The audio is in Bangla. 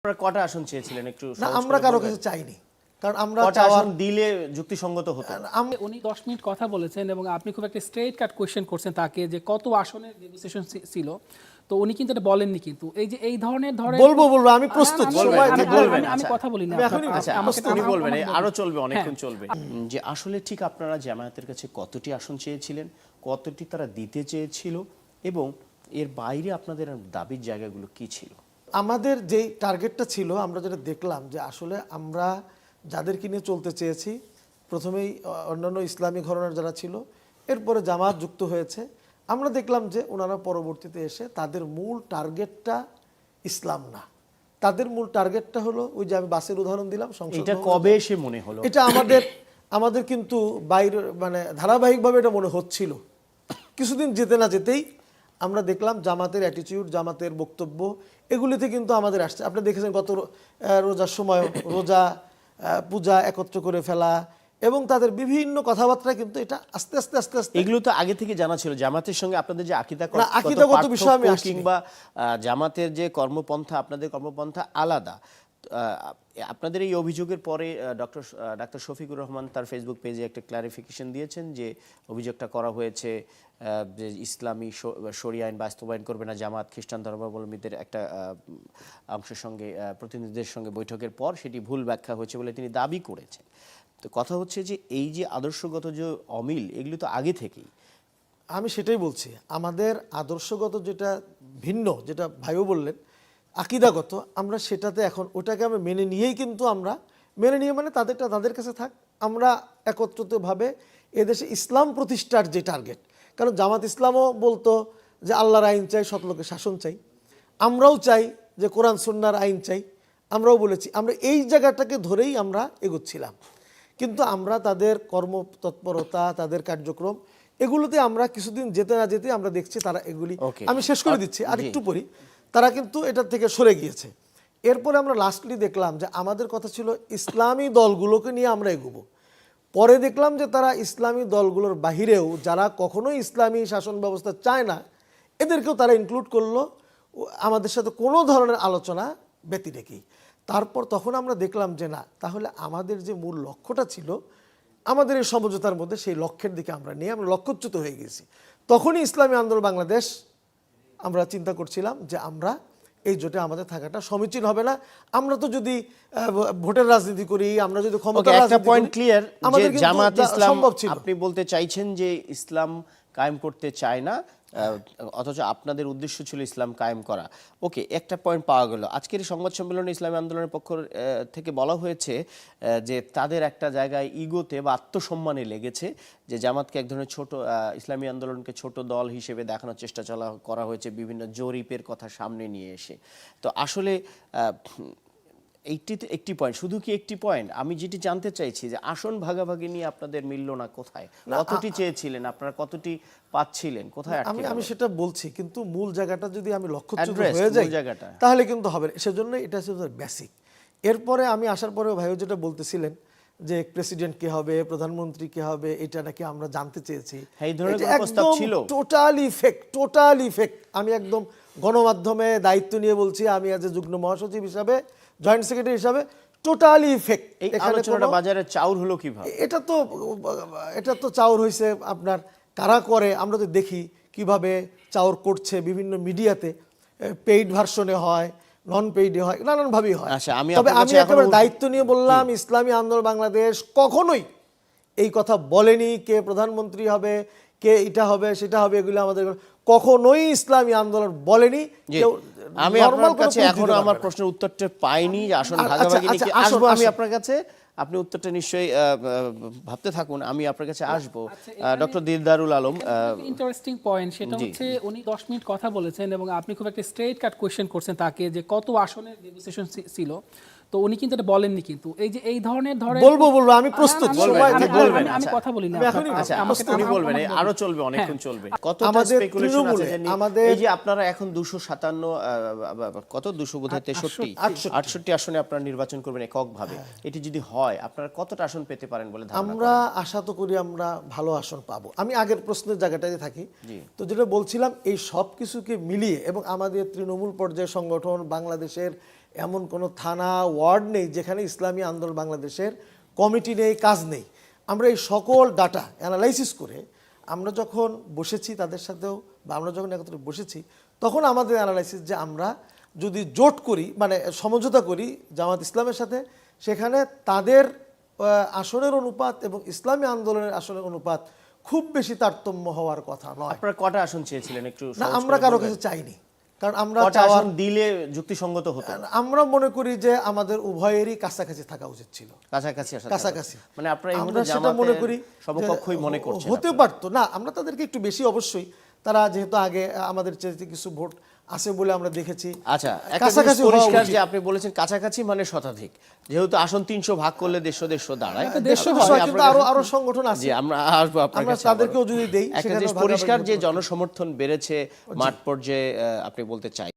আপনারা কটা আসন চেয়েছিলেন একটু না, সহজ আমরা করে কারো বলবেন? কাছে চাইনি, কারণ আমরা কটা আসন দিলে যুক্তিসঙ্গত হতো? উনি 10 মিনিট কথা বলেছেন এবং আপনি খুব একটা স্ট্রেট কাট কোয়েশ্চেন করছেন তাকে যে কত আসনের নেগোসিয়েশন ছিল, তো উনি কিন্তু এটা বলেননি। কিন্তু এই যে এই ধরনের বলবো আমি প্রস্তুত। আমি কথা বলি না, আচ্ছা, আপনি বলবেন, আরো চলবে, অনেকক্ষণ চলবে। যে আসলে ঠিক আপনারা জামায়াতের কাছে কতটি আসন চেয়েছিলেন, কতটি তারা দিতে চেয়েছিল, এবং এর বাইরে আপনাদের দাবির জায়গাগুলো কি ছিল? আমাদের যে টার্গেটটা ছিল, আমরা যেটা দেখলাম যে আসলে আমরা যাদেরকে নিয়ে চলতে চেয়েছি, প্রথমেই অন্যান্য ইসলামী ঘরানার যারা ছিল, এরপরে জামাত যুক্ত হয়েছে। আমরা দেখলাম যে ওনারা পরবর্তীতে এসে তাদের মূল টার্গেটটা ইসলাম না, তাদের মূল টার্গেটটা হলো ওই যে আমি বাসের উদাহরণ দিলাম, এটা কবে এসে মনে হলো? এটা আমাদের কিন্তু বাইরে মানে ধারাবাহিকভাবে এটা মনে হচ্ছিল। কিছুদিন যেতে না যেতেই আমরা দেখলাম জামাতের অ্যাটিটিউড, জামাতের বক্তব্য, এগুলিতে কিন্তু আমাদের আসছে। আপনি দেখেছেন গত রোজার সময় রোজা পূজা একত্র করে ফেলা এবং তাদের বিভিন্ন কথাবার্তা, কিন্তু এটা আস্তে আস্তে আস্তে আস্তে এগুলো তো আগে থেকে জানা ছিল। জামাতের সঙ্গে আপনাদের যে আকিদাগত বিষয় আমি আসছি, কিংবা জামাতের যে কর্মপন্থা, আপনাদের কর্মপন্থা আলাদা। আপনাদের এই অভিযোগের পরে ডাক্তার শফিকুর রহমান তার ফেসবুক পেজে একটা ক্লারিফিকেশন দিয়েছেন যে অভিযোগটা করা হয়েছে যে ইসলামী শরিয়া আইন বাস্তবায়ন করবে না জামাত, খ্রিস্টান ধর্মাবলম্বীদের একটা অংশের সঙ্গে প্রতিনিধিদের সঙ্গে বৈঠকের পর সেটি ভুল ব্যাখ্যা হয়েছে বলে তিনি দাবি করেছেন। তো কথা হচ্ছে যে এই যে আদর্শগত যে অমিল, এগুলো তো আগে থেকেই। আমি সেটাই বলছি, আমাদের আদর্শগত যেটা ভিন্ন, যেটা ভাইও বললেন আকিদাগত, আমরা সেটাতে এখন ওটাকে আমরা মেনে নিয়েই, কিন্তু আমরা মেনে নিয়ে মানে তাদেরটা তাদের কাছে থাক, আমরা একত্রিতভাবে এদেশে ইসলাম প্রতিষ্ঠার যে টার্গেট। কারণ জামাত ইসলামও বলতো যে আল্লাহর আইন চাই, সৎলোকের শাসন চাই, আমরাও চাই যে কোরআন সুন্নাহর আইন চাই, আমরাও বলেছি। আমরা এই জায়গাটাকে ধরেই আমরা এগোচ্ছিলাম, কিন্তু আমরা তাদের কর্মতৎপরতা, তাদের কার্যক্রম, এগুলোতে আমরা কিছুদিন যেতে না যেতে আমরা দেখছি তারা এগুলি, আমি শেষ করে দিচ্ছি আর একটু পরি, তারা কিন্তু এটার থেকে সরে গিয়েছে। এরপরে আমরা লাস্টলি দেখলাম যে আমাদের কথা ছিল ইসলামী দলগুলোকে নিয়ে আমরা এগোবো। পরে দেখলাম যে তারা ইসলামী দলগুলোর বাহিরেও যারা কখনোই ইসলামী শাসন ব্যবস্থা চায় না, এদেরকেও তারা ইনক্লুড করলো আমাদের সাথে কোনো ধরনের আলোচনা ব্যতি রেখেই। তারপর তখন আমরা দেখলাম যে না, তাহলে আমাদের যে মূল লক্ষ্যটা ছিল আমাদের এই সমঝোতার মধ্যে, সেই লক্ষ্যের দিকে আমরা লক্ষ্যচ্যুত হয়ে গেছি। তখনই ইসলামী আন্দোলন বাংলাদেশ আমরা চিন্তা করছিলাম যে আমরা এই জোটে আমাদের থাকাটা সমীচীন হবে না। আমরা তো যদি ভোটের রাজনীতি করি, আমরা যদি ক্ষমতার রাজনীতি করি, ক্লিয়ার আমাদের যে জামাত ইসলাম, সম্ভব ছিল। আপনি বলতে চাইছেন যে ইসলাম কায়েম করতে চায় না, অথচ আপনাদের উদ্দেশ্য ছিল ইসলাম কায়েম করা। ওকে, একটা পয়েন্ট পাওয়া গেল। আজকের এই সংবাদ সম্মেলনে ইসলামী আন্দোলনের পক্ষ থেকে বলা হয়েছে যে তাদের একটা জায়গায় ইগোতে বা আত্মসম্মানে লেগেছে যে জামাতকে এক ধরনের ছোট, ইসলামী আন্দোলনকে ছোট দল হিসেবে দেখানোর চেষ্টা করা হয়েছে বিভিন্ন জরিপের কথা সামনে নিয়ে এসে। তো আসলে এইটিতে একটি পয়েন্ট, শুধু কি একটি পয়েন্ট? আমি যেটি জানতে চাইছি যে আসন ভাগাভাগি নিয়ে আপনাদের মিলল না কোথায়? কতটি চেয়েছিলেন আপনারা, কতটি পাচ্ছিলেন, কোথায়? আমি সেটা বলছি, কিন্তু মূল জায়গাটা যদি আমি লক্ষ্যচ্যুত হয়ে যাই তাহলে কিন্তু হবে না। সেজন্য এটা হচ্ছে বেসিক। এরপরে আমি আসার পরেও ভাইও যেটা বলতেছিলেন যে প্রেসিডেন্ট কে হবে, প্রধানমন্ত্রী কে হবে, এটা নাকি আমরা জানতে চেয়েছি, টোটালি ফেক। আমি একদম গণমাধ্যমে দায়িত্ব নিয়ে বলছি, আমি আজ যুগ্ম মহাসচিব হিসাবে, জয়েন্ট সেক্রেটারি হিসাবে, টোটালি ফেক। এই আলোচনাটা বাজারে চাউর হলো কিভাবে? এটা তো চাউর হয়েছে আপনার কারা করে, আমরা তো দেখি কিভাবে চাউর করছে বিভিন্ন মিডিয়াতে, পেইড ভার্সনে হয়, নন পেইডে হয়, নানানভাবেই হয়। তবে আমি একেবারে দায়িত্ব নিয়ে বললাম, ইসলামী আন্দোলন বাংলাদেশ কখনোই এই কথা বলেনি কে প্রধানমন্ত্রী হবে, কে এটা হবে সেটা হবে, এগুলো আমাদের কখনোই ইসলামী আন্দোলন বলেনি। আমি আপনার কাছে এখনো আমার প্রশ্নের উত্তরটা পাইনি। আসন ভাগাভাগি নিয়ে আসবো আমি আপনার কাছে, আপনি উত্তরটা নিশ্চয়ই ভাবতে থাকুন, আমি আপনার কাছে আসবো। ডক্টর দিলদারুল আলম, ইন্টারেস্টিং পয়েন্ট সেটা হচ্ছে উনি 10 মিনিট কথা বলেছেন এবং আপনি খুব একটা স্ট্রেট কাট কোয়েশ্চেন করছেন তাকে যে কত আসনের নেগোসিয়েশন ছিল, তো উনি কিন্তু এটা বলেননি। কিন্তু এই যে এই ধরনের বলবো আমি প্রস্তুত, আমি কথা বলি না, আচ্ছা আপনি বলবেন, আরো চলবে, অনেকক্ষণ চলবে। কতটা স্পেকুলেশন আছে যে এই যে আপনারা এখন 257 কত 200 বোধহয় 63 আসনে আপনারা নির্বাচন করবেন এককভাবে, এটি যদি হয় আপনারা কতটা আসন পেতে পারেন বলে ধারণা করেন? আমরা আশা তো করি আমরা ভালো আসন পাবো। আমি আগের প্রশ্নের জায়গাটাতে থাকি, তো যেটা বলছিলাম এই সব কিছুকে মিলিয়ে এবং আমাদের তৃণমূল পর্যায়ের সংগঠন, বাংলাদেশের এমন কোনো থানা ওয়ার্ড নেই যেখানে ইসলামী আন্দোলন বাংলাদেশের কমিটি নেই, কাজ নেই। আমরা এই সকল ডাটা অ্যানালাইসিস করে আমরা যখন বসেছি তাদের সাথেও, বা আমরা যখন একত্রে বসেছি, তখন আমাদের অ্যানালাইসিস যে আমরা যদি জোট করি, মানে সমঝোতা করি জামাত ইসলামের সাথে, সেখানে তাদের আসনের অনুপাত এবং ইসলামী আন্দোলনের আসনের অনুপাত খুব বেশি তারতম্য হওয়ার কথা নয়। আপনারা কটা আসন চেয়েছিলেন একটু না, সহজ আমরা করে কারো বলবেন? কাছে চাইনি, কারণ আমরা কটা আসন দিলে যুক্তিসঙ্গত হতো? আমরা মনে করি যে আমাদের উভয়েরই কাছাকাছি থাকা উচিত ছিল। কাছাকাছি আসা কাছাকাছি মানে আপনারা এই আমরা মুহূর্তে সেটা মনে করি জামাতের সমকক্ষই মনে করছেন হতে পারতো না। আমরা তাদেরকে একটু বেশি, অবশ্যই তারা যেহেতু আগে আমাদের চেয়ে কিছু ভোট আছে বলে আমরা দেখেছি। আচ্ছা, একটা কাছাকাছি জিনিস পরিষ্কার হওয়া উচিত। যে আপনি বলেছেন কাছাকাছি মানে শতাধিক, যেহেতু আসন 300 ভাগ করলে 150 দাঁড়ায়। দেড়শো তাহলে হয়, আপনার কিন্তু আরো সংগঠন আছে। জি, আমরা আসবো আপনার আমরা কাছে তাদেরকেও আবারও। যদি দেই, একটা সেখানেও জিনিস ভাগাভাগি পরিষ্কার যে করতে হবে। জনসমর্থন বেড়েছে মাঠ পর্যায়ে, আপনি বলতে চাই